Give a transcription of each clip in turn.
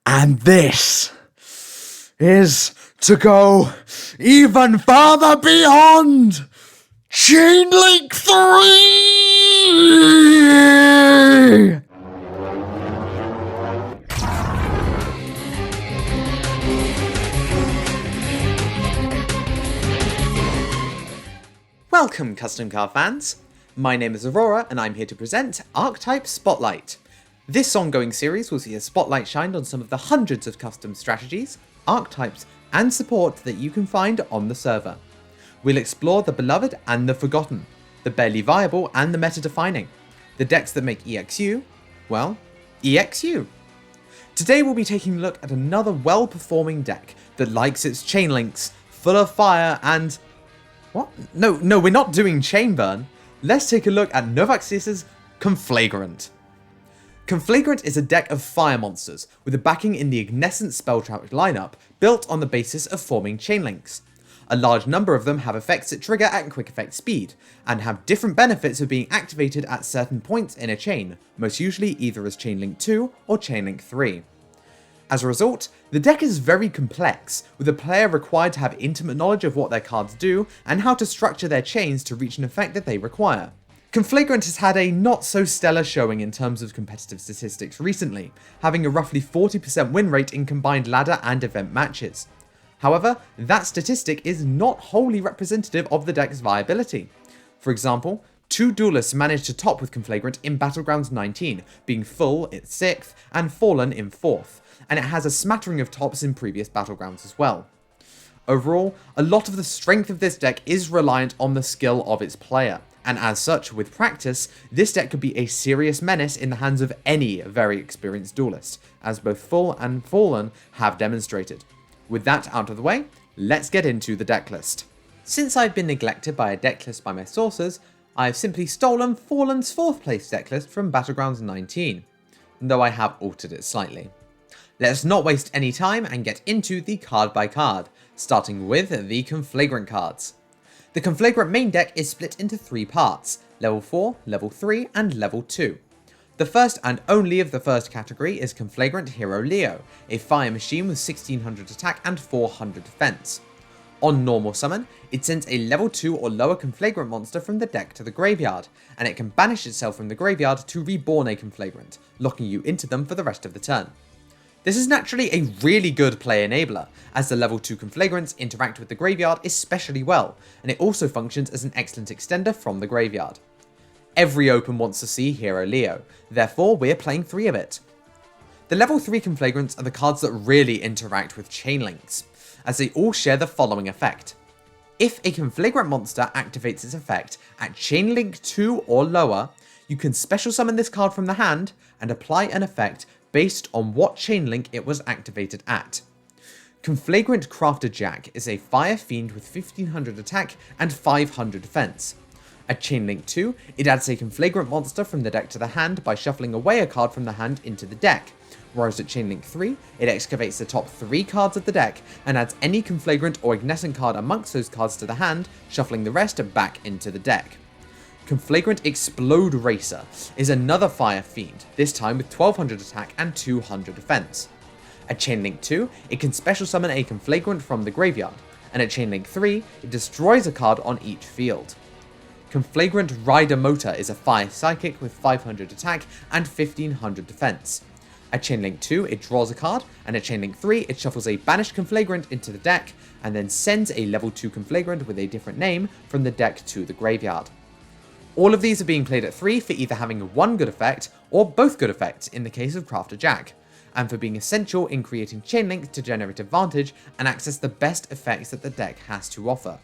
And this is to go even farther beyond Chainlink 3! Welcome, custom car fans! My name is Aurora, and I'm here to present Archetype Spotlight. This ongoing series will see a spotlight shined on some of the hundreds of custom strategies, archetypes, and support that you can find on the server. We'll explore the beloved and the forgotten, the barely viable and the meta-defining, the decks that make EXU, well, EXU. Today we'll be taking a look at another well-performing deck that likes its chain links, full of fire and... what? No, we're not doing chain burn. Let's take a look at Novaxis's Conflagrant. Conflagrant is a deck of fire monsters, with a backing in the Ignescent Spelltrap lineup, built on the basis of forming chain links. A large number of them have effects that trigger at quick effect speed, and have different benefits of being activated at certain points in a chain, most usually either as Chainlink 2 or Chainlink 3. As a result, the deck is very complex, with a player required to have intimate knowledge of what their cards do, and how to structure their chains to reach an effect that they require. Conflagrant has had a not so stellar showing in terms of competitive statistics recently, having a roughly 40% win rate in combined ladder and event matches. However, that statistic is not wholly representative of the deck's viability. For example, 2 duelists managed to top with Conflagrant in Battlegrounds 19, being Full in 6th and Fallen in 4th, and it has a smattering of tops in previous Battlegrounds as well. Overall, a lot of the strength of this deck is reliant on the skill of its player, and as such, with practice, this deck could be a serious menace in the hands of any very experienced duelist, as both Full and Fallen have demonstrated. With that out of the way, let's get into the deck list. Since I've been neglected by a deck list by my sources, I've simply stolen Fallen's 4th place deck list from Battlegrounds 19, though I have altered it slightly. Let's not waste any time and get into the card by card, starting with the Conflagrant cards. The Conflagrant main deck is split into 3 parts, level 4, level 3 and level 2. The first and only of the first category is Conflagrant Hero Leo, a fire machine with 1600 attack and 400 defense. On normal summon, it sends a level 2 or lower Conflagrant monster from the deck to the graveyard, and it can banish itself from the graveyard to reborn a Conflagrant, locking you into them for the rest of the turn. This is naturally a really good play enabler, as the level 2 Conflagrants interact with the graveyard especially well, and it also functions as an excellent extender from the graveyard. Every open wants to see Hero Leo, therefore we're playing 3 of it. The level 3 Conflagrants are the cards that really interact with chain links, as they all share the following effect. If a Conflagrant monster activates its effect at Chainlink 2 or lower, you can special summon this card from the hand and apply an effect based on what chainlink it was activated at. Conflagrant Crafter Jack is a fire fiend with 1500 attack and 500 defense. At Chainlink 2, it adds a Conflagrant monster from the deck to the hand by shuffling away a card from the hand into the deck, whereas at Chainlink 3, it excavates the top 3 cards of the deck and adds any Conflagrant or Ignescent card amongst those cards to the hand, shuffling the rest back into the deck. Conflagrant Explode Racer is another fire fiend, this time with 1200 attack and 200 defense. At Chainlink 2, it can special summon a Conflagrant from the graveyard, and at Chainlink 3, it destroys a card on each field. Conflagrant Rider Motor is a fire psychic with 500 attack and 1500 defense. At Chainlink 2, it draws a card, and at Chainlink 3, it shuffles a banished Conflagrant into the deck, and then sends a level 2 Conflagrant with a different name from the deck to the graveyard. All of these are being played at 3 for either having one good effect, or both good effects in the case of Crafter Jack, and for being essential in creating chain links to generate advantage and access the best effects that the deck has to offer.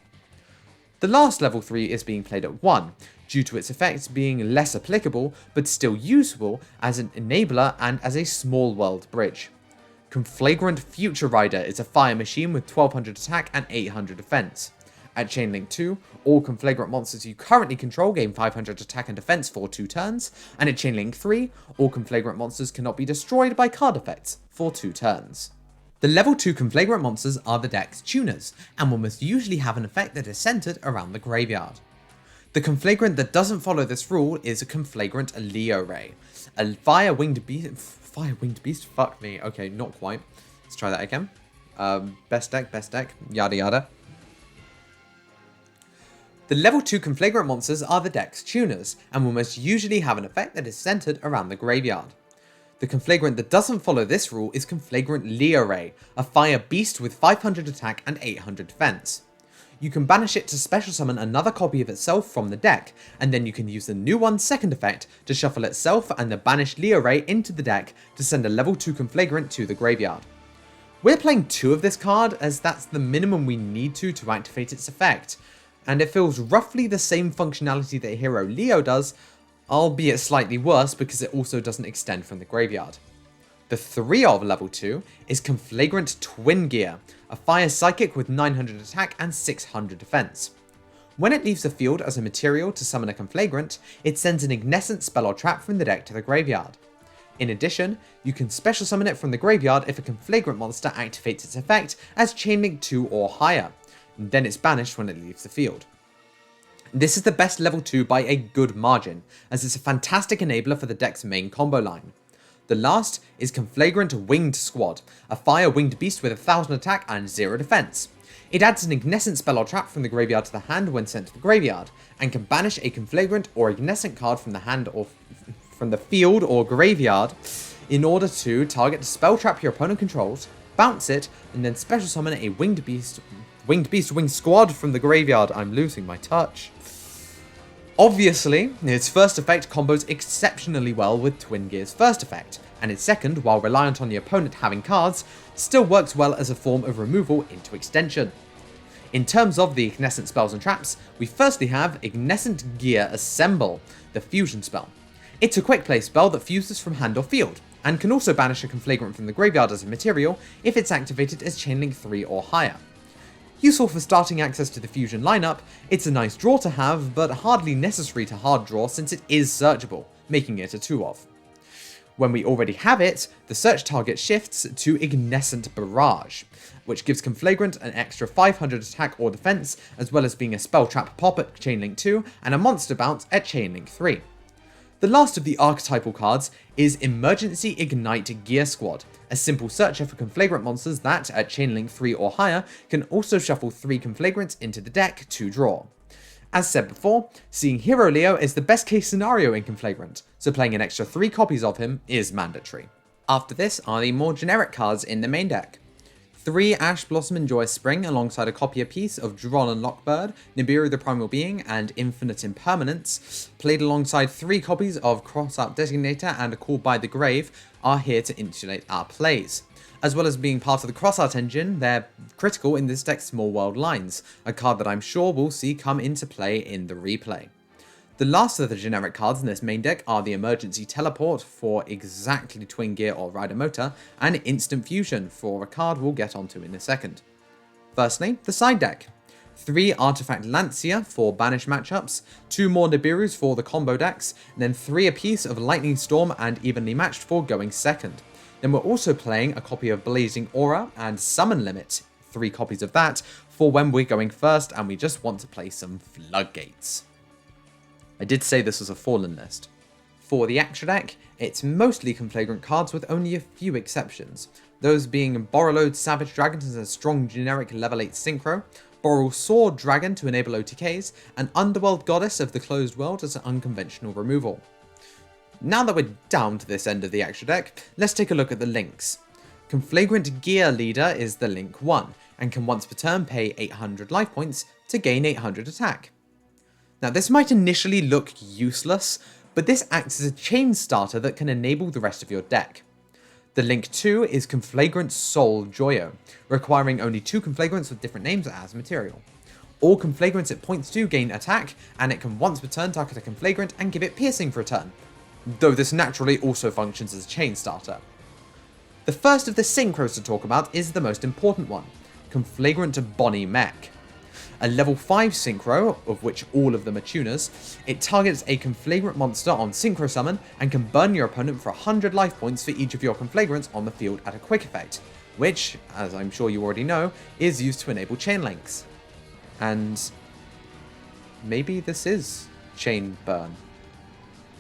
The last level 3 is being played at 1, due to its effects being less applicable, but still useful as an enabler and as a small world bridge. Conflagrant Future Rider is a fire machine with 1200 attack and 800 defense. At Chainlink 2, all Conflagrant monsters you currently control gain 500 attack and defense for 2 turns, and at Chainlink 3, all Conflagrant monsters cannot be destroyed by card effects for 2 turns. The level 2 Conflagrant monsters are the deck's tuners, and will most usually have an effect that is centered around the graveyard. The Conflagrant that doesn't follow this rule is a Conflagrant Leo Ray. A fire-winged beast? Fuck me. Okay, not quite. Let's try that again. Best deck, yada yada. The level 2 Conflagrant monsters are the deck's tuners, and will most usually have an effect that is centered around the graveyard. The Conflagrant that doesn't follow this rule is Conflagrant Leo Ray, a fire beast with 500 attack and 800 defense. You can banish it to special summon another copy of itself from the deck, and then you can use the new one's second effect to shuffle itself and the banished Leo Ray into the deck to send a level 2 Conflagrant to the graveyard. We're playing 2 of this card, as that's the minimum we need to activate its effect, and it feels roughly the same functionality that Hero Leo does, albeit slightly worse because it also doesn't extend from the graveyard. The 3 of level 2 is Conflagrant Twin Gear, a fire psychic with 900 attack and 600 defense. When it leaves the field as a material to summon a Conflagrant, it sends an ignescent spell or trap from the deck to the graveyard. In addition, you can special summon it from the graveyard if a Conflagrant monster activates its effect as Chainlink 2 or higher, and then it's banished when it leaves the field. This is the best level 2 by a good margin, as it's a fantastic enabler for the deck's main combo line. The last is Conflagrant Winged Squad, a fire winged beast with 1000 attack and 0 defense. It adds an ignescent spell or trap from the graveyard to the hand when sent to the graveyard, and can banish a Conflagrant or ignescent card from the hand or from the field or graveyard in order to target a spell trap your opponent controls, bounce it, and then special summon a winged squad from the graveyard. I'm losing my touch. Obviously, its first effect combos exceptionally well with Twin Gear's first effect, and its second, while reliant on the opponent having cards, still works well as a form of removal into extension. In terms of the ignescent spells and traps, we firstly have Ignescent Gear Assemble, the fusion spell. It's a quick play spell that fuses from hand or field, and can also banish a Conflagrant from the graveyard as a material if it's activated as Chainlink 3 or higher. Useful for starting access to the fusion lineup, it's a nice draw to have, but hardly necessary to hard draw since it is searchable, making it a 2-of. When we already have it, the search target shifts to Ignescent Barrage, which gives Conflagrant an extra 500 attack or defense, as well as being a spell trap pop at Chainlink 2 and a monster bounce at Chainlink 3. The last of the archetypal cards is Emergency Ignite Gear Squad, a simple searcher for Conflagrant monsters that, at Chainlink 3 or higher, can also shuffle 3 Conflagrants into the deck to draw. As said before, seeing Hero Leo is the best case scenario in Conflagrant, so playing an extra 3 copies of him is mandatory. After this are the more generic cards in the main deck. 3 Ash Blossom and Joyous Spring alongside a copy apiece of Droll and Lockbird, Nibiru the Primal Being, and Infinite Impermanence, played alongside 3 copies of Cross-Out Designator and a Call by the Grave, are here to insulate our plays. As well as being part of the Cross-Out engine, they're critical in this deck's Small World Lines, a card that I'm sure we'll see come into play in the replay. The last of the generic cards in this main deck are the Emergency Teleport for exactly Twin Gear or Rider Motor, and Instant Fusion for a card we'll get onto in a second. Firstly, the side deck. 3 Artifact Lancia for banish matchups, 2 more Nibirus for the combo decks, and then 3 apiece of Lightning Storm and Evenly Matched for going second. Then we're also playing a copy of Blazing Aura and Summon Limit, 3 copies of that, for when we're going first and we just want to play some Floodgates. I did say this was a Fallen list. For the extra deck, it's mostly Conflagrant cards with only a few exceptions, those being Borreload Savage Dragon as a strong generic level 8 synchro, Boral Sword Dragon to enable OTKs, and Underworld Goddess of the Closed World as an unconventional removal. Now that we're down to this end of the extra deck, let's take a look at the links. Conflagrant Gear Leader is the link 1, and can once per turn pay 800 life points to gain 800 attack. Now this might initially look useless, but this acts as a chain starter that can enable the rest of your deck. The link 2 is Conflagrant Soul Joyo, requiring only 2 Conflagrants with different names as material. All Conflagrants it points to gain attack, and it can once per turn target a Conflagrant and give it piercing for a turn, though this naturally also functions as a chain starter. The first of the synchros to talk about is the most important one, Conflagrant Bonnie Mech. A level 5 synchro, of which all of them are tuners, it targets a Conflagrant monster on synchro summon and can burn your opponent for 100 life points for each of your Conflagrants on the field at a quick effect, which, as I'm sure you already know, is used to enable chain links. And maybe this is Chain Burn.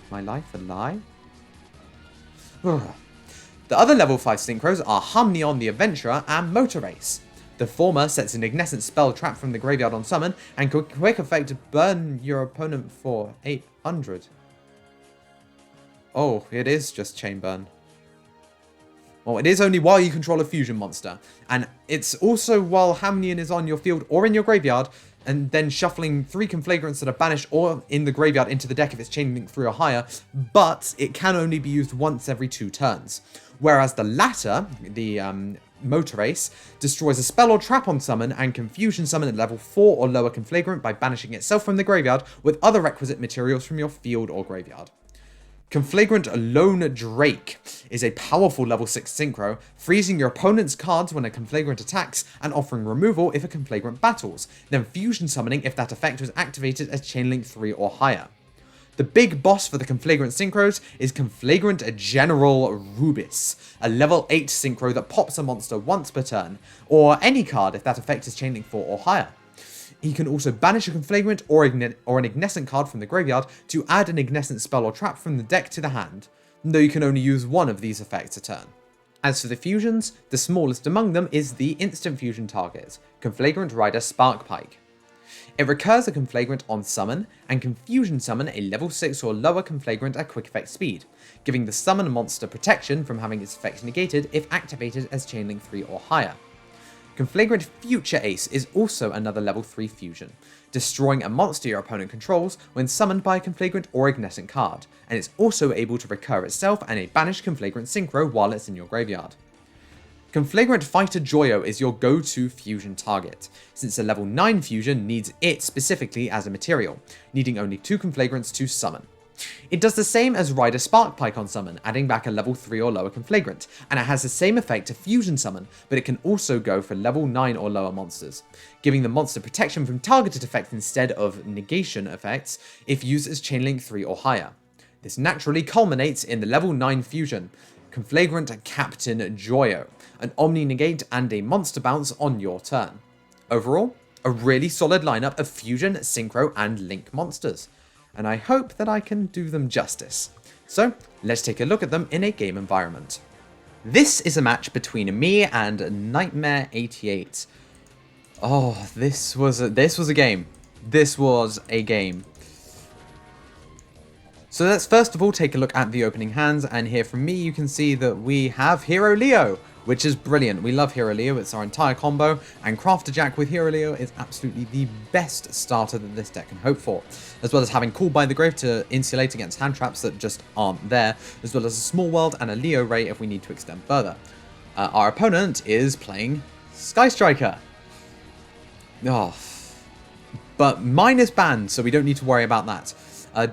My life a lie? Ugh. The other level 5 synchros are Harmonion the Adventurer and Motor Race. The former sets an ignescent spell trap from the graveyard on summon and could quick effect burn your opponent for 800. Oh, it is just Chain Burn. Well, it is only while you control a fusion monster, and it's also while Harmonion is on your field or in your graveyard, and then shuffling 3 Conflagrants that are banished or in the graveyard into the deck if it's Chain Link 3 or higher, but it can only be used once every 2 turns. Whereas the latter, the Motor Race, destroys a spell or trap on summon and can fusion summon a level 4 or lower Conflagrant by banishing itself from the graveyard with other requisite materials from your field or graveyard. Conflagrant Lone Drake is a powerful level 6 synchro, freezing your opponent's cards when a Conflagrant attacks and offering removal if a Conflagrant battles, then fusion summoning if that effect was activated as Chainlink 3 or higher. The big boss for the Conflagrant synchros is Conflagrant General Rubis, a level 8 synchro that pops a monster once per turn, or any card if that effect is Chainlink 4 or higher. He can also banish a Conflagrant or an Ignescent card from the graveyard to add an Ignescent spell or trap from the deck to the hand, though you can only use one of these effects a turn. As for the fusions, the smallest among them is the instant fusion target, Conflagrant Rider Sparkpike. It recurs a Conflagrant on summon, and can fusion summon a level 6 or lower Conflagrant at quick effect speed, giving the summon monster protection from having its effect negated if activated as Chainlink 3 or higher. Conflagrant Future Ace is also another level 3 fusion, destroying a monster your opponent controls when summoned by a Conflagrant or Ignescent card, and it's also able to recur itself and a banished Conflagrant synchro while it's in your graveyard. Conflagrant Fighter Joyo is your go-to fusion target, since a level 9 fusion needs it specifically as a material, needing only 2 Conflagrants to summon. It does the same as Rider Sparkpike on summon, adding back a level 3 or lower Conflagrant, and it has the same effect to fusion summon, but it can also go for level 9 or lower monsters, giving the monster protection from targeted effects instead of negation effects if used as Chainlink 3 or higher. This naturally culminates in the level 9 fusion, Conflagrant Captain Joyo, an Omni Negate and a monster bounce on your turn. Overall, a really solid lineup of fusion, synchro, and link monsters, and I hope that I can do them justice. So, let's take a look at them in a game environment. This is a match between me and Nightmare 88. Oh, this was a game. This was a game. So let's first of all take a look at the opening hands, and here from me you can see that we have Hero Leo, which is brilliant. We love Hero Leo, it's our entire combo, and Crafter Jack with Hero Leo is absolutely the best starter that this deck can hope for, as well as having Called by the Grave to insulate against hand traps that just aren't there, as well as a Small World and a Leo Ray if we need to extend further. Our opponent is playing Sky Striker. Oh, but mine is banned, so we don't need to worry about that.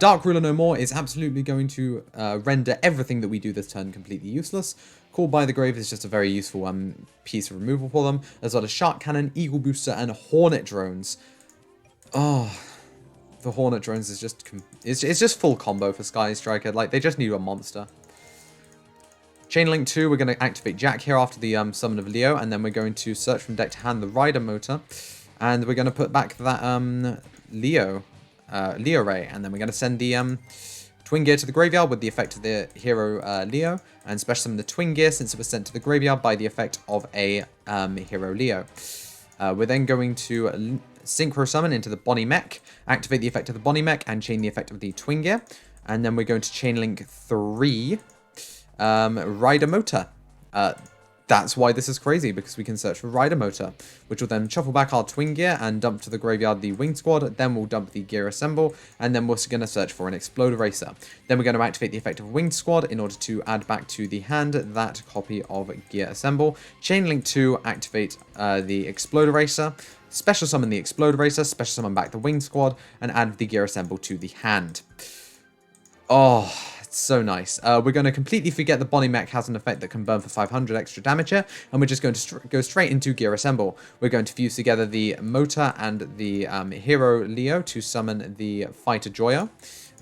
Dark Ruler No More is absolutely going to render everything that we do this turn completely useless. Called by the Grave is just a very useful piece of removal for them, as well as Shark Cannon, Eagle Booster, and Hornet Drones. Oh, the Hornet Drones is just it's just full combo for Sky Striker. Like, they just need a monster. Chainlink 2, we're going to activate Jack here after the summon of Leo, and then we're going to search from deck to hand the Rider Motor, and we're going to put back that Leo Ray, and then we're going to send the Twin Gear to the graveyard with the effect of the Hero Leo, and special summon the Twin Gear since it was sent to the graveyard by the effect of a Hero Leo. We're then going to Synchro Summon into the Bonnie Mech, activate the effect of the Bonnie Mech, and chain the effect of the Twin Gear, and then we're going to Chainlink 3 Rider Motor. That's why this is crazy, because we can search for Rider Motor, which will then shuffle back our Twin Gear and dump to the graveyard the Wing Squad, then we'll dump the Gear Assemble, and then we're going to search for an Explode Eraser. Then we're going to activate the effect of Wing Squad in order to add back to the hand that copy of Gear Assemble. Chainlink 2, activate the Explode Eraser, special summon the Explode Eraser, special summon back the Wing Squad, and add the Gear Assemble to the hand. Oh, it's so nice. We're going to completely forget the Bonnie Mech has an effect that can burn for 500 extra damage here, and we're just going to go straight into Gear Assemble. We're going to fuse together the Motor and the Hero Leo to summon the Fighter Joyo,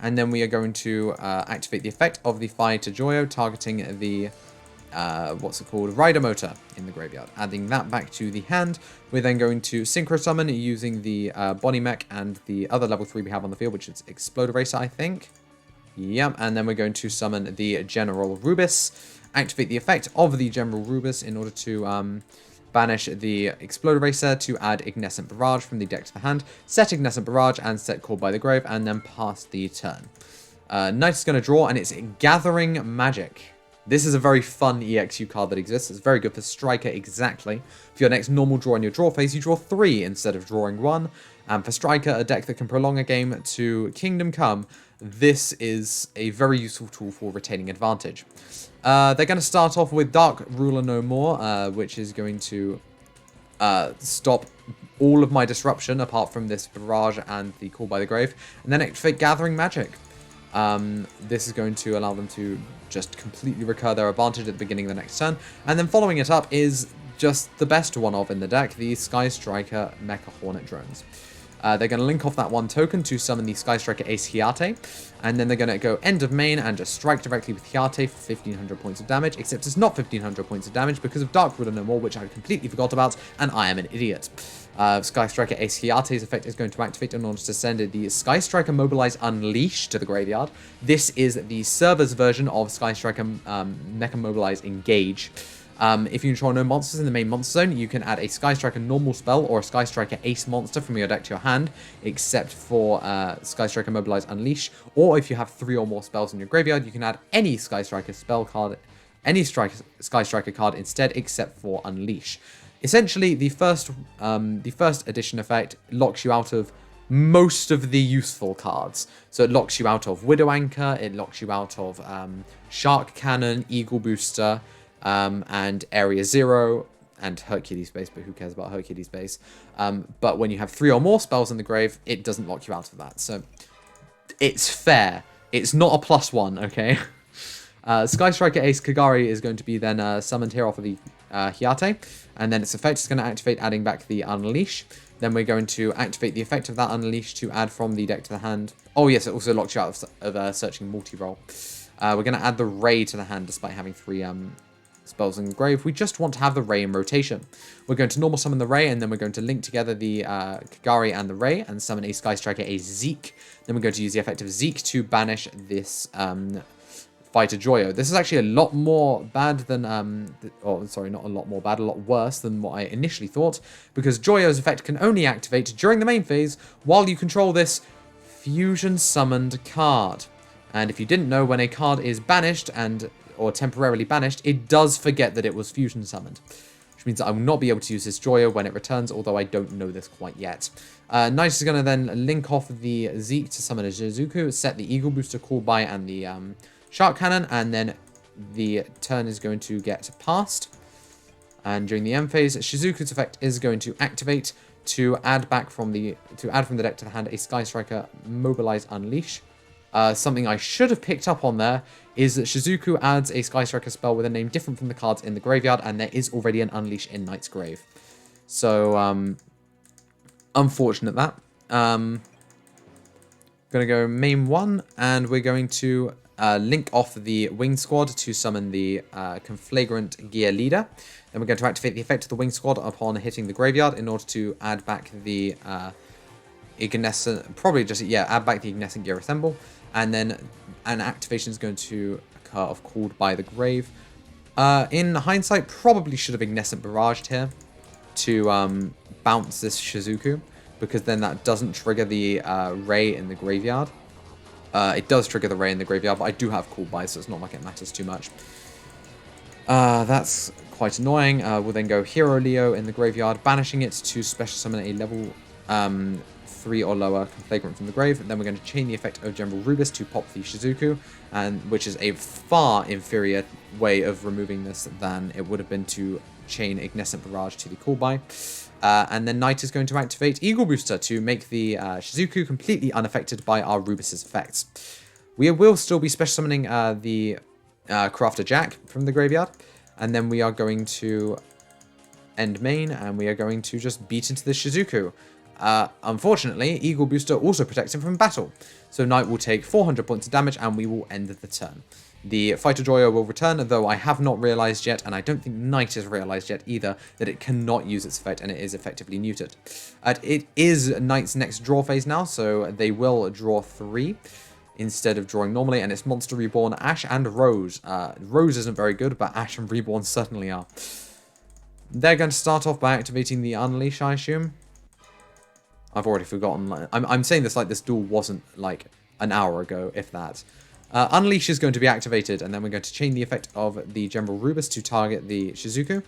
and then we are going to activate the effect of the Fighter Joyo, targeting the what's it called, Rider Motor in the graveyard. Adding that back to the hand, we're then going to Synchro Summon using the Body Mech and the other level 3 we have on the field, which is Explode Eraser, I think. Yep, and then we're going to summon the General Rubis, activate the effect of the General Rubis in order to banish the Explode Eraser to add Ignescent Barrage from the deck to the hand, set Ignescent Barrage and set Called by the Grave, and then pass the turn. Knight is going to draw, and it's Gathering Magic. This is a very fun EXU card that exists. It's very good for Striker, exactly. For your next normal draw in your draw phase, you draw 3 instead of drawing 1. And for Striker, a deck that can prolong a game to Kingdom Come, this is a very useful tool for retaining advantage. They're going to start off with Dark Ruler No More, which is going to stop all of my disruption apart from this Barrage and the Call by the Grave. And then activate Gathering Magic. This is going to allow them to just completely recur their advantage at the beginning of the next turn. And then following it up is just the best one of in the deck, the Sky Striker Mecha Hornet Drones. They're going to link off that 1 token to summon the Sky Striker Ace Hyate, and then they're going to go end of main and just strike directly with Hyate for 1500 points of damage, except it's not 1500 points of damage because of Dark Ruler No More, which I completely forgot about, and I am an idiot. Sky Striker Ace Hyate's effect is going to activate in order to send the Sky Striker Mobilize Unleash to the graveyard. This is the server's version of Sky Striker Mecha Mobilize Engage. If you control no monsters in the main monster zone, you can add a Sky Striker normal spell or a Sky Striker Ace monster from your deck to your hand, except for Sky Striker Mobilize Unleash. Or if you have 3 or more spells in your graveyard, you can add any Sky Striker spell card, any Sky Striker card instead, except for Unleash. Essentially, the first edition effect locks you out of most of the useful cards. So it locks you out of Widow Anchor, it locks you out of Shark Cannon, Eagle Booster, and Area 0, and Hercules Base, but who cares about Hercules Base? But when you have 3 or more spells in the grave, it doesn't lock you out of that. So it's fair. It's not a +1, okay? Sky Striker Ace Kagari is going to be then summoned here off of the Hyate, and then its effect is going to activate, adding back the Unleash. Then we're going to activate the effect of that Unleash to add from the deck to the hand. Oh yes, it also locks you out of searching multi-roll. We're going to add the Ray to the hand despite having 3 spells in the grave. We just want to have the Ray in rotation. We're going to normal summon the Ray, and then we're going to link together the Kagari and the Ray and summon a Sky Striker, a Zeke. Then we're going to use the effect of Zeke to banish this Fighter Joyo. This is actually a lot more bad than, sorry, not a lot more bad, a lot worse than what I initially thought, because Joyo's effect can only activate during the main phase while you control this fusion summoned card. And if you didn't know, when a card is banished or temporarily banished, it does forget that it was fusion summoned, which means that I will not be able to use this Joyo when it returns, although I don't know this quite yet. Knight is going to then link off the Zeke to summon a Shizuku, set the Eagle Booster called by and the Shark Cannon, and then the turn is going to get passed. And during the end phase, Shizuku's effect is going to activate to add from the deck to the hand a Sky Striker Mobilize Unleash. Something I should have picked up on there is that Shizuku adds a Sky Striker spell with a name different from the cards in the graveyard, and there is already an Unleash in Knight's Grave. So, unfortunate that. Going to go main 1, and we're going to link off the Wing Squad to summon the Conflagrant Gear Leader. Then we're going to activate the effect of the Wing Squad upon hitting the graveyard in order to add back the Ignescent, add back the Ignescent Gear Assemble. And then an activation is going to occur of Called by the Grave. In hindsight, probably should have Ignescent Barraged here to bounce this Shizuku, because then that doesn't trigger the Ray in the graveyard. It does trigger the Ray in the graveyard, but I do have Called by, so it's not like it matters too much. That's quite annoying. We'll then go Hero Leo in the graveyard, banishing it to special summon a level 3 or lower Conflagrant from the grave. And then we're going to chain the effect of General Rubis to pop the Shizuku, which is a far inferior way of removing this than it would have been to chain Ignescent Barrage to the Call by. And then Knight is going to activate Eagle Booster to make the Shizuku completely unaffected by our Rubis' effects. We will still be special summoning the Crafter Jack from the graveyard, and then we are going to end main, and we are going to just beat into the Shizuku. Unfortunately, Eagle Booster also protects him from battle, so Knight will take 400 points of damage, and we will end the turn. The Fighter Joyo will return, though I have not realized yet, and I don't think Knight has realized yet either, that it cannot use its effect and it is effectively neutered. It is Knight's next draw phase now, so they will draw 3 instead of drawing normally, and it's Monster Reborn, Ash, and Rose. Rose isn't very good, but Ash and Reborn certainly are. They're going to start off by activating the Unleash, I assume. I've already forgotten. I'm saying this like this duel wasn't like an hour ago, if that. Unleash is going to be activated, and then we're going to chain the effect of the General Rubus to target the Shizuku.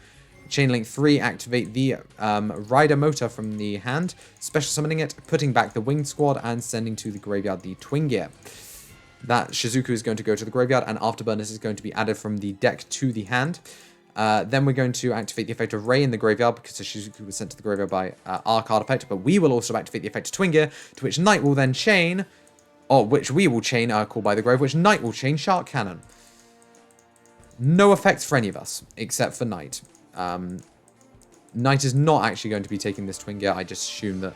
Chain Link 3, activate the Rider Motor from the hand, special summoning it, putting back the Winged Squad, and sending to the graveyard the Twin Gear. That Shizuku is going to go to the graveyard, and Afterburners is going to be added from the deck to the hand. Then we're going to activate the effect of Ray in the graveyard, because the Shizuku was sent to the graveyard by Arc Artifact, but we will also activate the effect of Twin Gear, to which Knight will then chain... or which we will chain Call by the Grave, which Knight will chain Shark Cannon. No effects for any of us, except for Knight. Knight is not actually going to be taking this Twin Gear. I just assume that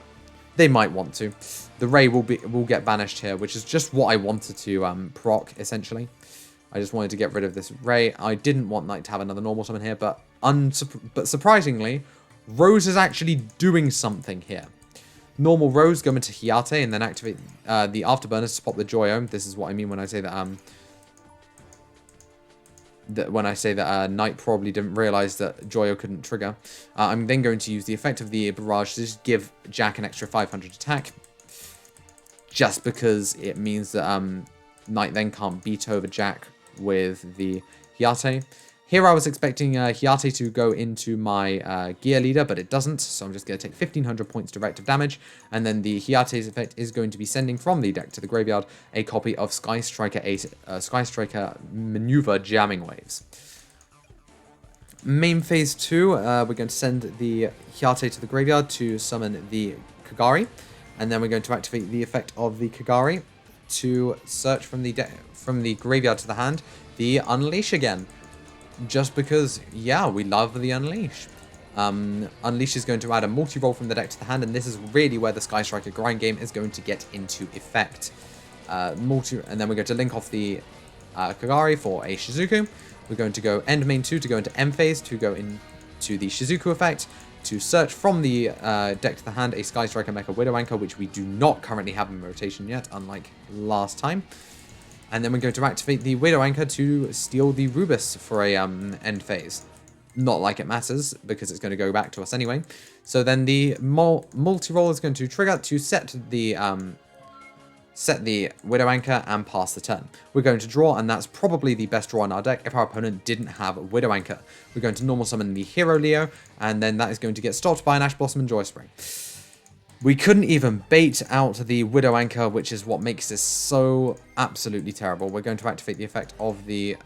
they might want to. The Ray will get banished here, which is just what I wanted to proc, essentially. I just wanted to get rid of this Ray. I didn't want Knight to have another normal summon here, but surprisingly, Rose is actually doing something here. Normal Rose, go into Hyate, and then activate the Afterburners to pop the Joyo. This is what I mean when I say that Knight probably didn't realize that Joyo couldn't trigger. I'm then going to use the effect of the Barrage to just give Jack an extra 500 attack, just because it means that Knight then can't beat over Jack with the Hyate. Here I was expecting Hyate to go into my Gear Leader, but it doesn't, so I'm just going to take 1500 points direct of damage, and then the Hyate's effect is going to be sending from the deck to the graveyard a copy of Sky Striker Maneuver Jamming Waves. Main phase 2, we're going to send the Hyate to the graveyard to summon the Kagari, and then we're going to activate the effect of the Kagari to search from the graveyard to the hand the Unleash again. Just because, yeah, we love the Unleash. Unleash is going to add a multi-roll from the deck to the hand, and this is really where the Sky Striker grind game is going to get into effect. And then we're going to link off the Kagari for a Shizuku. We're going to go end main 2 to go into M phase to go into the Shizuku effect to search from the deck to the hand a Sky Striker Mecha Widow Anchor, which we do not currently have in rotation yet, unlike last time. And then we're going to activate the Widow Anchor to steal the Rubus for a end phase. Not like it matters, because it's going to go back to us anyway. So then the multi-roll is going to trigger to set the Widow Anchor and pass the turn. We're going to draw, and that's probably the best draw in our deck if our opponent didn't have a Widow Anchor. We're going to normal summon the Hero Leo, and then that is going to get stopped by an Ash Blossom and Joy Spring. We couldn't even bait out the Widow Anchor, which is what makes this so absolutely terrible. We're going to activate the effect of the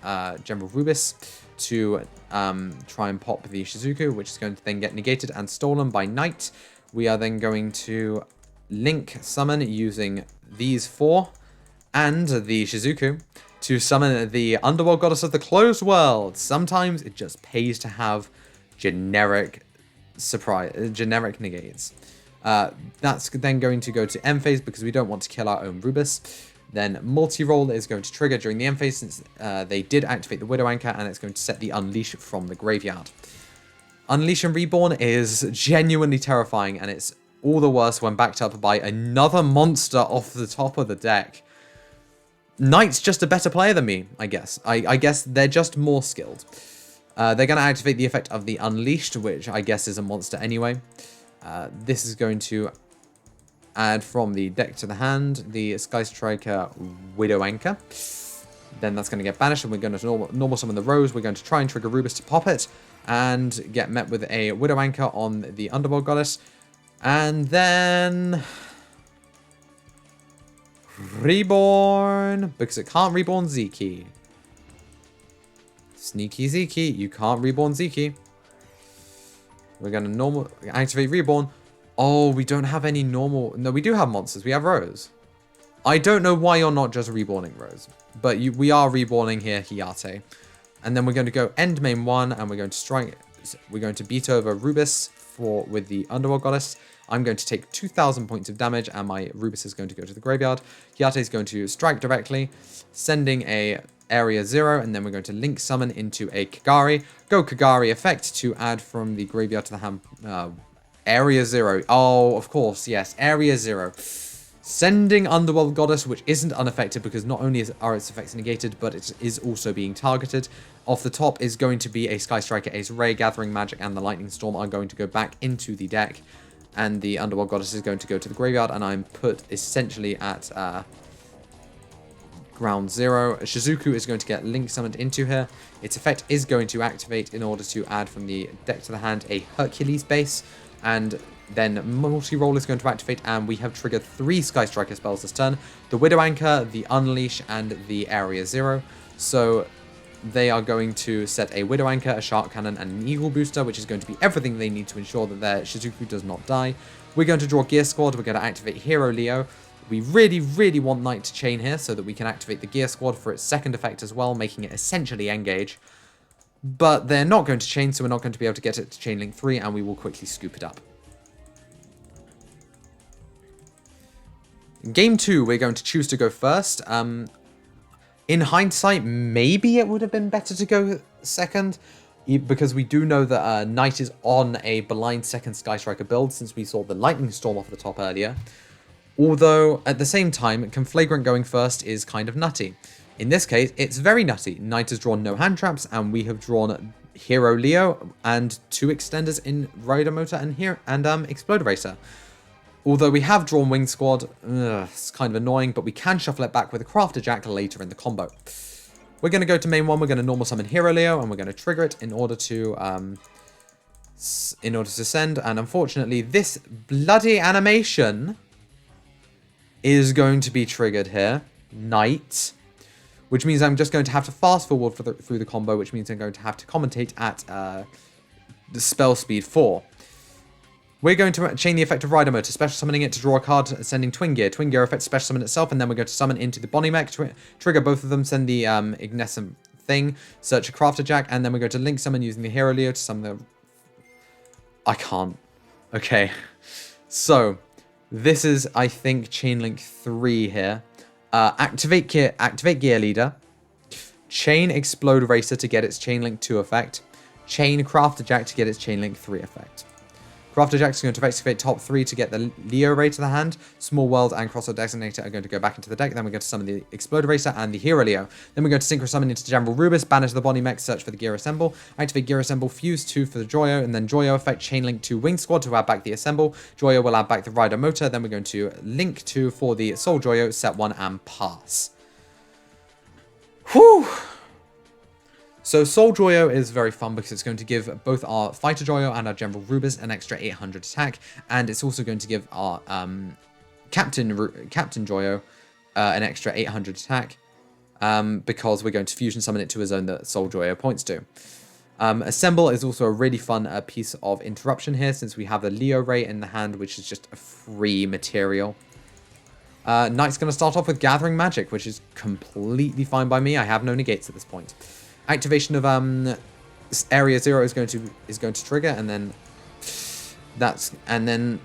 General Rubus to try and pop the Shizuku, which is going to then get negated and stolen by Knight. We are then going to link summon using these 4 and the Shizuku to summon the Underworld Goddess of the Closed World. Sometimes it just pays to have generic negates. That's then going to go to M phase because we don't want to kill our own Rubus. Then multi-roll is going to trigger during the M phase since they did activate the Widow Anchor, and it's going to set the Unleash from the graveyard. Unleash and Reborn is genuinely terrifying, and it's all the worse when backed up by another monster off the top of the deck. Knight's just a better player than me, I guess. I guess they're just more skilled. They're going to activate the effect of the Unleashed, which I guess is a monster anyway. This is going to add from the deck to the hand the Sky Striker Widow Anchor. Then that's going to get banished, and we're going to normal summon the Rose. We're going to try and trigger Rubus to pop it, and get met with a Widow Anchor on the Underworld Goddess. And then Reborn, because it can't reborn Ziki. Sneaky Ziki, you can't reborn Ziki. We're going to activate Reborn. Oh, we don't have any normal... No, we do have monsters. We have Rose. I don't know why you're not just reborning Rose. But we are reborning here Hyate. And then we're going to go end main 1, and we're going to strike... We're going to beat over Rubus with the Underworld Goddess. I'm going to take 2,000 points of damage, and my Rubus is going to go to the graveyard. Hyate is going to strike directly, sending a Area 0, and then we're going to link summon into a Kagari. Go Kagari effect to add from the graveyard to the hand. Area 0. Oh, of course, yes. Area 0. Sending Underworld Goddess, which isn't unaffected because not only are its effects negated, but it is also being targeted. Off the top is going to be a Sky Striker, Ace Ray, Gathering Magic, and the Lightning Storm are going to go back into the deck. And the Underworld Goddess is going to go to the graveyard, and I'm put essentially at ground 0. Shizuku is going to get Link summoned into here. Its effect is going to activate in order to add from the deck to the hand a Hercules base, and then multi-roll is going to activate, and we have triggered 3 Sky Striker spells this turn. The Widow Anchor, the Unleash, and the Area 0. So they are going to set a Widow Anchor, a Shark Cannon, and an Eagle Booster, which is going to be everything they need to ensure that their Shizuku does not die. We're going to draw Gear Squad. We're going to activate Hero Leo. We really, really want Knight to chain here so that we can activate the Gear Squad for its second effect as well, making it essentially Engage. But they're not going to chain, so we're not going to be able to get it to Chain Link 3, and we will quickly scoop it up. Game 2, we're going to choose to go first. In hindsight, maybe it would have been better to go second, because we do know that Knight is on a blind second Sky Striker build, since we saw the Lightning Storm off the top earlier. Although, at the same time, Conflagrant going first is kind of nutty. In this case, it's very nutty. Knight has drawn no hand traps, and we have drawn Hero Leo and 2 extenders in Rider Motor and Explode Racer. Although we have drawn Wing Squad, it's kind of annoying, but we can shuffle it back with a Crafter Jack later in the combo. We're going to go to main 1, we're going to normal summon Hero Leo, and we're going to trigger it in order to send, and unfortunately this bloody animation is going to be triggered here. Knight. Which means I'm just going to have to fast forward through the combo, which means I'm going to have to commentate at the spell speed 4. We're going to chain the effect of Rider Motor, special summoning it to draw a card, sending Twin Gear. Twin Gear effect special summon itself, and then we're going to summon into the Bonnie Mech, trigger both of them, send the Ignescent thing, search a Crafter Jack, and then we're going to link summon using the Hero Leo to summon the... I can't. Okay. So, this is, I think, Chain Link 3 here. Activate Gear Leader. Chain Explode Racer to get its Chain Link 2 effect. Chain Crafter Jack to get its Chain Link 3 effect. Crafter Jack is going to activate top 3 to get the Leo Ray to the hand. Small World and Crossroad Designator are going to go back into the deck. Then we're going to summon the Explode Racer and the Hero Leo. Then we're going to Synchro Summon into the General Rubus, banish the Bonnie Mech, search for the Gear Assemble, activate Gear Assemble, fuse 2 for the Joyo, and then Joyo effect, Chain Link 2 Wing Squad to add back the Assemble. Joyo will add back the Rider Motor. Then we're going to Link 2 for the Soul Joyo, set 1 and pass. Whew! So Soul Joyo is very fun because it's going to give both our Fighter Joyo and our General Rubus an extra 800 attack, and it's also going to give our Captain Joyo an extra 800 attack because we're going to fusion summon it to a zone that Soul Joyo points to. Assemble is also a really fun piece of interruption here, since we have the Leo Ray in the hand, which is just a free material. Knight's going to start off with Gathering Magic, which is completely fine by me. I have no negates at this point. Activation of Area 0 is going to trigger, and then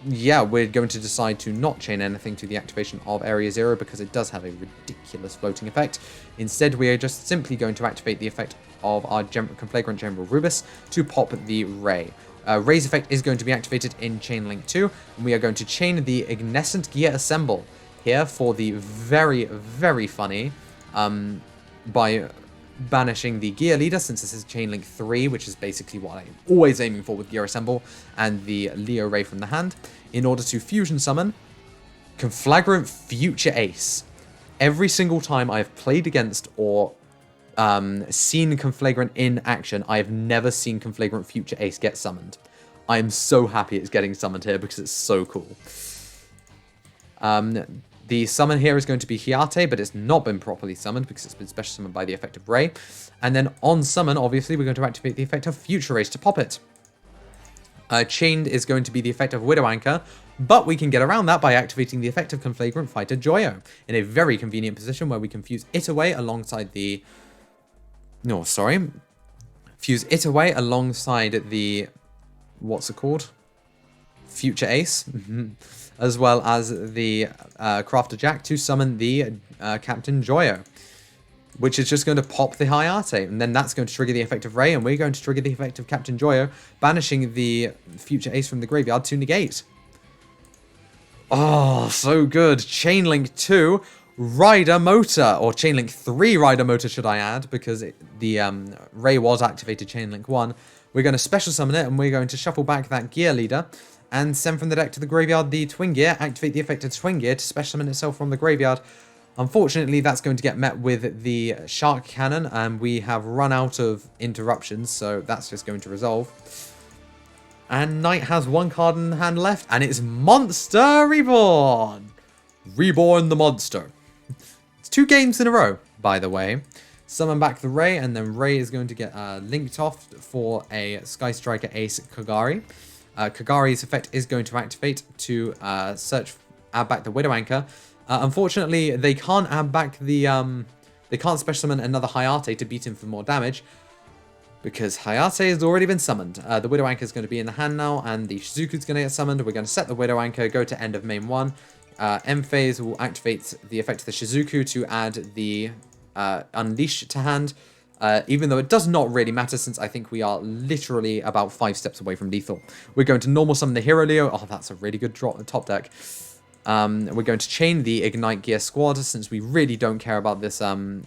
yeah, we're going to decide to not chain anything to the activation of Area 0 because it does have a ridiculous floating effect. Instead, we are just simply going to activate the effect of our Conflagrant General Rubus to pop the Ray. Ray's effect is going to be activated in Chain Link 2, and we are going to chain the Ignescent Gear Assemble here for the very, very funny by banishing the Gear Leader, since this is Chain Link 3, which is basically what I'm always aiming for with Gear Assemble, and the Leo Ray from the hand, in order to fusion summon Conflagrant Future Ace. Every single time I've played against or seen Conflagrant in action, I have never seen Conflagrant Future Ace get summoned. I am so happy it's getting summoned here because it's so cool. The summon here is going to be Hiate, but it's not been properly summoned because it's been special summoned by the effect of Ray. And then on summon, obviously, we're going to activate the effect of Future Race to pop it. Chained is going to be the effect of Widow Anchor, but we can get around that by activating the effect of Conflagrant Fighter Joyo in a very convenient position where we can fuse it away alongside the... No, sorry. Fuse it away alongside the... What's it called? Future Ace. As well as the Crafter Jack to summon the Captain Joyo. which is just going to pop the Hayate, and then that's going to trigger the effect of Ray, and we're going to trigger the effect of Captain Joyo, banishing the future ace from the graveyard to negate. Oh, so good. Chainlink 2, Rider Motor, or Chainlink 3 Rider Motor, should I add, because the Ray was activated Chainlink 1. We're going to special summon it, and we're going to shuffle back that Gear Leader, and send from the deck to the graveyard the Twin Gear, activate the effect of Twin Gear to special summon itself from the graveyard. Unfortunately, that's going to get met with the Shark Cannon, and we have run out of interruptions, so that's just going to resolve. And Knight has one card in hand left, and it's Monster Reborn! Reborn the Monster. It's 2 games in a row, by the way. Summon back the Ray, and then Ray is going to get linked off for a Sky Striker Ace Kagari. Kagari's effect is going to activate to add back the Widow Anchor. Unfortunately, they can't add back the, they can't special summon another Hayate to beat him for more damage, because Hayate has already been summoned. The Widow Anchor is going to be in the hand now, and the Shizuku is going to get summoned. We're going to set the Widow Anchor, go to end of main 1. M phase will activate the effect of the Shizuku to add the Unleash to hand, even though it does not really matter since I think we are literally about 5 steps away from lethal. We're going to normal summon the Hero Leo. Oh, that's a really good top deck. We're going to chain the Ignite Gear squad since we really don't care about this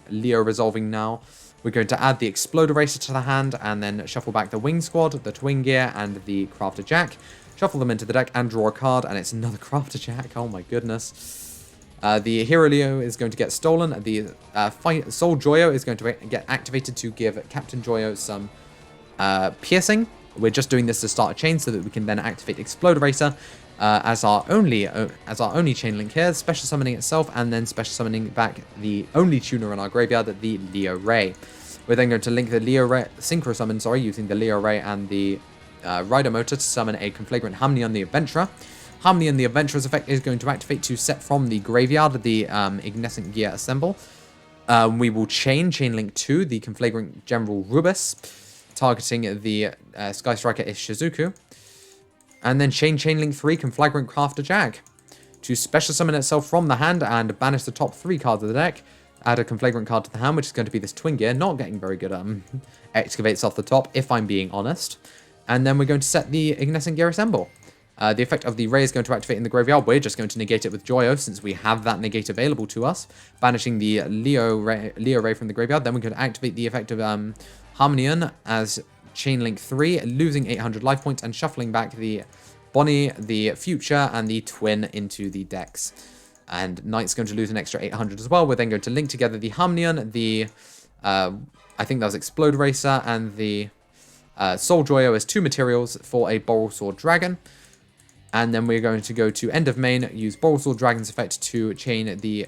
Leo resolving now. We're going to add the Exploder Racer to the hand and then shuffle back the Wing Squad, the Twin Gear, and the Crafter Jack. Shuffle them into the deck and draw a card, and it's another Crafter Jack. Oh my goodness. The Hero Leo is going to get stolen. The Soul Joyo is going to get activated to give Captain Joyo some piercing. We're just doing this to start a chain so that we can then activate Exploder Racer as our only chain link here, special summoning itself, and then special summoning back the only tuner in our graveyard, the Leo Ray. We're then going to link the Leo Ray, Synchro Summon, using the Leo Ray and the Rider Motor to summon a Conflagrant Hamnion the Adventurer. Hamnion the Adventurer's effect is going to activate to set from the graveyard the Ignescent Gear Assemble. We will chain link 2, the Conflagrant General Rubus, targeting the Sky Striker Ishizuku. And then chain link 3, Conflagrant Crafter Jack, to special summon itself from the hand and banish the top 3 cards of the deck. Add a Conflagrant card to the hand, which is going to be this Twin Gear, not getting very good excavates off the top, if I'm being honest. And then we're going to set the Ignescent Gear Assemble. The effect of the Ray is going to activate in the graveyard. We're just going to negate it with Joyo, since we have that negate available to us. Banishing the Leo Ray from the graveyard. Then we can activate the effect of Harmonion as Chainlink 3, losing 800 life points and shuffling back the Bonnie, the Future, and the Twin into the decks. And Knight's going to lose an extra 800 as well. We're then going to link together the Harmonion, the, I think that was Explode Racer, and the Soul Joyo as 2 materials for a Boral Sword Dragon. And then we're going to go to end of main, use Boral Sword Dragon's effect to chain the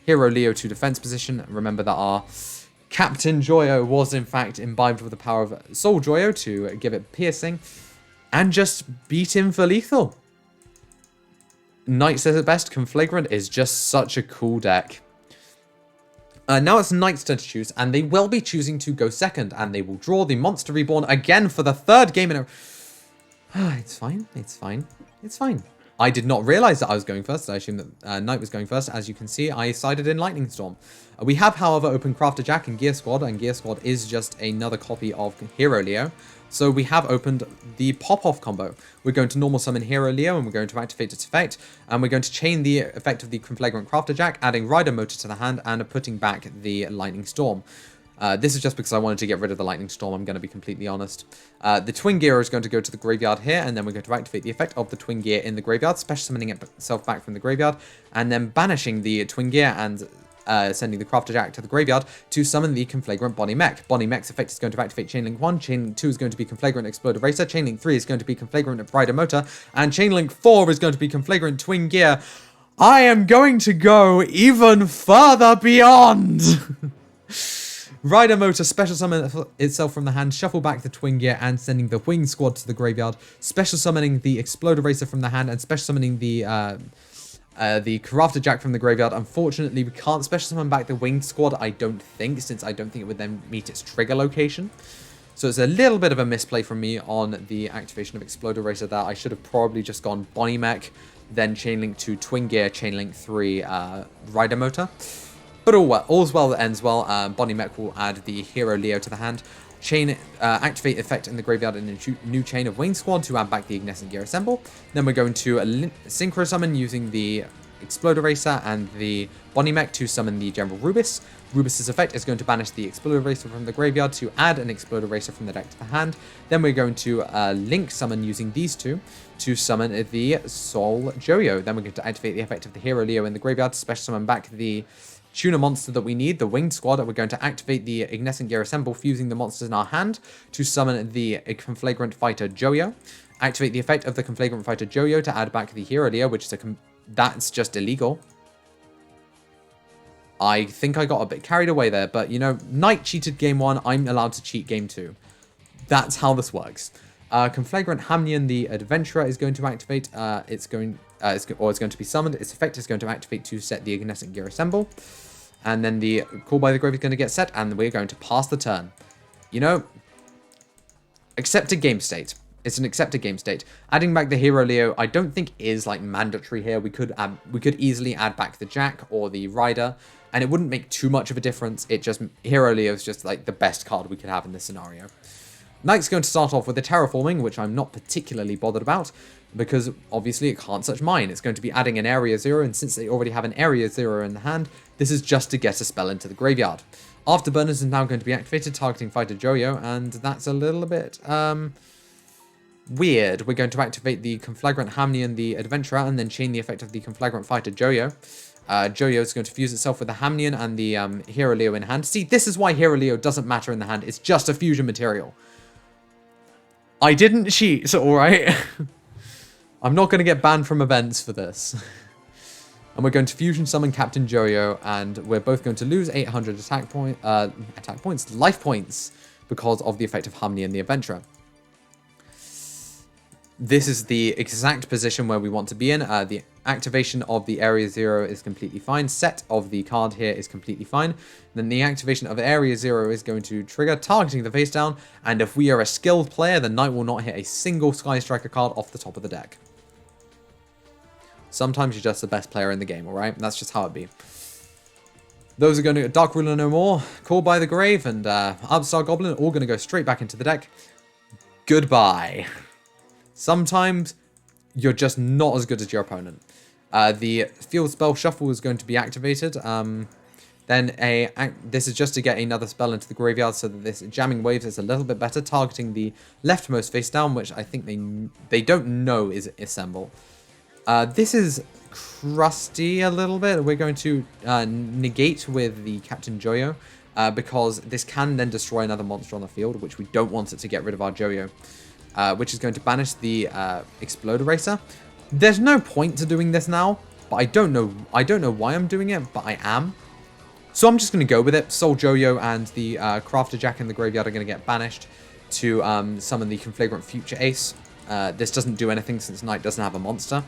Hero Leo to defense position. Remember that our Captain Joyo was in fact imbibed with the power of Soul Joyo to give it piercing, and just beat him for lethal. Knight says it best, Conflagrant is just such a cool deck. Now it's Knight's turn to choose, and they will be choosing to go second, and they will draw the Monster Reborn again for the 3rd game in a... It's fine, it's fine, it's fine. I did not realize that I was going first. I assumed that Knight was going first. As you can see, I sided in Lightning Storm. We have, however, opened Crafter Jack and Gear Squad, and Gear Squad is just another copy of Hero Leo. So we have opened the Pop-Off combo. We're going to normal summon Hero Leo, and we're going to activate its effect. And we're going to chain the effect of the Conflagrant Crafter Jack, adding Rider Motor to the hand, and putting back the Lightning Storm. This is just because I wanted to get rid of the Lightning Storm, I'm going to be completely honest. The Twin Gear is going to go to the graveyard here, and then we're going to activate the effect of the Twin Gear in the graveyard, special summoning itself back from the graveyard, and then banishing the Twin Gear and sending the Crafter Jack to the graveyard to summon the Conflagrant Bonnie Mech. Bonnie Mech's effect is going to activate Chainlink 1, Chainlink 2 is going to be Conflagrant Exploder Racer, Chainlink 3 is going to be Conflagrant Rider Motor, and Chainlink 4 is going to be Conflagrant Twin Gear. I am going to go even further beyond! Rider Motor special summon itself from the hand, shuffle back the Twin Gear, and sending the Wing Squad to the graveyard. Special summoning the Exploder Racer from the hand, and special summoning the Crafter Jack from the graveyard. Unfortunately, we can't special summon back the Wing Squad, I don't think, since I don't think it would then meet its trigger location. So it's a little bit of a misplay from me on the activation of Exploder Racer there. I should have probably just gone Bonnie Mech, then Chainlink 2 Twin Gear, Chainlink 3 Rider Motor. But all's well that ends well. Bonnie Mech will add the Hero Leo to the hand. Chain activate effect in the graveyard in a new chain of Wing Squad to add back the Ignescent Gear Assemble. Then we're going to Synchro Summon using the Exploder Racer and the Bonnie Mech to summon the General Rubis. Rubis's effect is going to banish the Exploder Racer from the graveyard to add an Exploder Racer from the deck to the hand. Then we're going to Link Summon using these two to summon the Soul Joyo. Then we're going to activate the effect of the Hero Leo in the graveyard to special summon back the Tuner monster that we need, the Winged Squad. We're going to activate the Ignescent Gear Assemble, fusing the monsters in our hand to summon the Conflagrant Fighter Joyo. Activate the effect of the Conflagrant Fighter Joyo to add back the Hero Leo, which is that's just illegal. I think I got a bit carried away there, but you know, Knight cheated game 1, I'm allowed to cheat game 2. That's how this works. Conflagrant Hamnion, the Adventurer, is going to activate. It's going to be summoned. Its effect is going to activate to set the Ignescent Gear Assemble. And then the Call by the Grave is going to get set, and we're going to pass the turn. You know, accepted game state. It's an accepted game state. Adding back the Hero Leo, I don't think is like mandatory here. We could easily add back the Jack or the Rider, and it wouldn't make too much of a difference. Hero Leo is just like the best card we could have in this scenario. Knight's going to start off with a Terraforming, which I'm not particularly bothered about, because obviously it can't touch mine. It's going to be adding an Area 0, and since they already have an Area 0 in the hand, this is just to get a spell into the graveyard. Afterburners is now going to be activated, targeting Fighter Joyo, and that's a little bit weird. We're going to activate the Conflagrant Hamnion, the Adventurer, and then chain the effect of the Conflagrant Fighter Joyo. Joyo is going to fuse itself with the Hamnion and the Hero Leo in hand. See, this is why Hero Leo doesn't matter in the hand. It's just a fusion material. I didn't cheat, alright? I'm not going to get banned from events for this. And we're going to fusion summon Captain Joyo, and we're both going to lose 800 life points, because of the effect of Hamni and the Adventurer. This is the exact position where we want to be in. The activation of the Area 0 is completely fine. Set of the card here is completely fine. Then the activation of Area 0 is going to trigger, targeting the face down. And if we are a skilled player, the Knight will not hit a single Sky Striker card off the top of the deck. Sometimes you're just the best player in the game, alright? That's just how it be. Those are going to Dark Ruler no more, Call by the Grave, and Upstart Goblin, all going to go straight back into the deck. Goodbye. Sometimes you're just not as good as your opponent. The Field Spell Shuffle is going to be activated. This is just to get another spell into the graveyard, so that this Jamming Waves is a little bit better, targeting the leftmost face down, which I think they don't know is Assemble. This is crusty a little bit. We're going to negate with the Captain Joyo, because this can then destroy another monster on the field, which we don't want it to get rid of our Joyo. Which is going to banish the Exploder Racer. There's no point to doing this now, but I don't know why I'm doing it, but I am. So I'm just going to go with it. Soul Joyo and the Crafter Jack in the graveyard are going to get banished to summon the Conflagrant Future Ace. This doesn't do anything since Knight doesn't have a monster.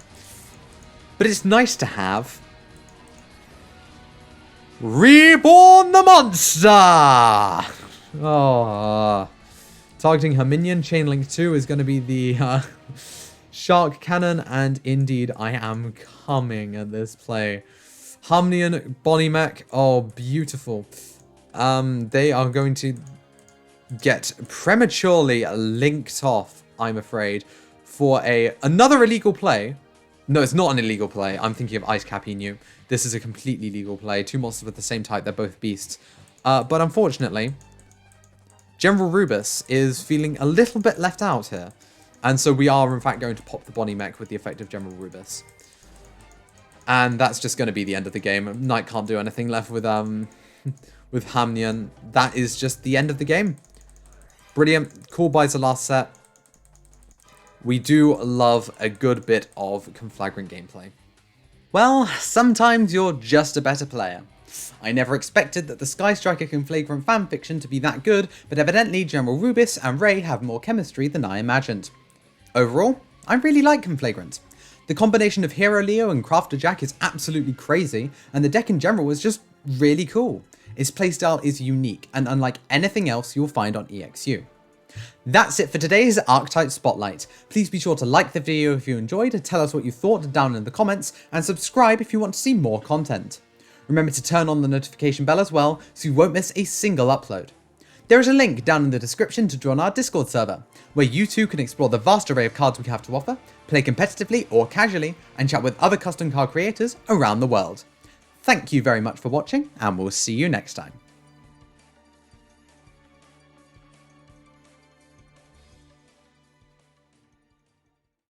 But it's nice to have. Reborn the Monster! Oh... Targeting her minion, Chainlink 2 is going to be the Shark Cannon, and indeed, I am coming at this play. Hamnion, Bonnie Mech, oh, beautiful. They are going to get prematurely linked off, I'm afraid, for another illegal play. No, it's not an illegal play. I'm thinking of Ice Capinu. This is a completely legal play. Two monsters with the same type, they're both beasts. But unfortunately... General Rubis is feeling a little bit left out here. And so we are, in fact, going to pop the Bonnie Mech with the effect of General Rubis. And that's just going to be the end of the game. Knight can't do anything left with Hamnion. That is just the end of the game. Brilliant. Call buys the last set. We do love a good bit of Conflagrant gameplay. Well, sometimes you're just a better player. I never expected that the Sky Striker Conflagrant fanfiction to be that good, but evidently General Rubis and Ray have more chemistry than I imagined. Overall, I really like Conflagrant. The combination of Hero Leo and Crafter Jack is absolutely crazy, and the deck in general is just really cool. Its playstyle is unique and unlike anything else you'll find on EXU. That's it for today's Archetype Spotlight. Please be sure to like the video if you enjoyed, tell us what you thought down in the comments, and subscribe if you want to see more content. Remember to turn on the notification bell as well, so you won't miss a single upload. There is a link down in the description to join our Discord server, where you too can explore the vast array of cards we have to offer, play competitively or casually, and chat with other custom card creators around the world. Thank you very much for watching, and we'll see you next time.